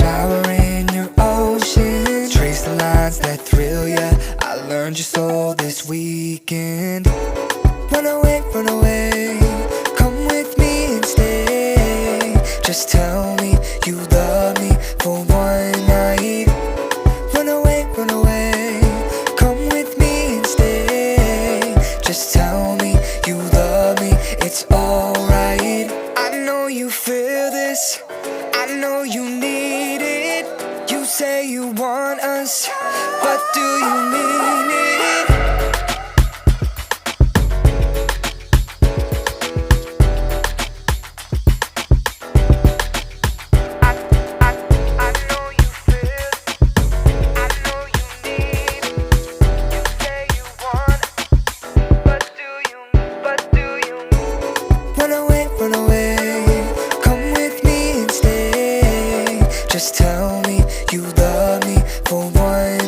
shower in your ocean. Trace the lines that thrill ya. I learned your soul this weekend. Run away, come with me and stay. Just tell me you love me for one night. Run away, come with me and stay. Just tell me you love me, it's alright. I know you feel this, I know you need it. You say you want us, but do you mean it? Run away, come with me and stay. Just tell me you love me for one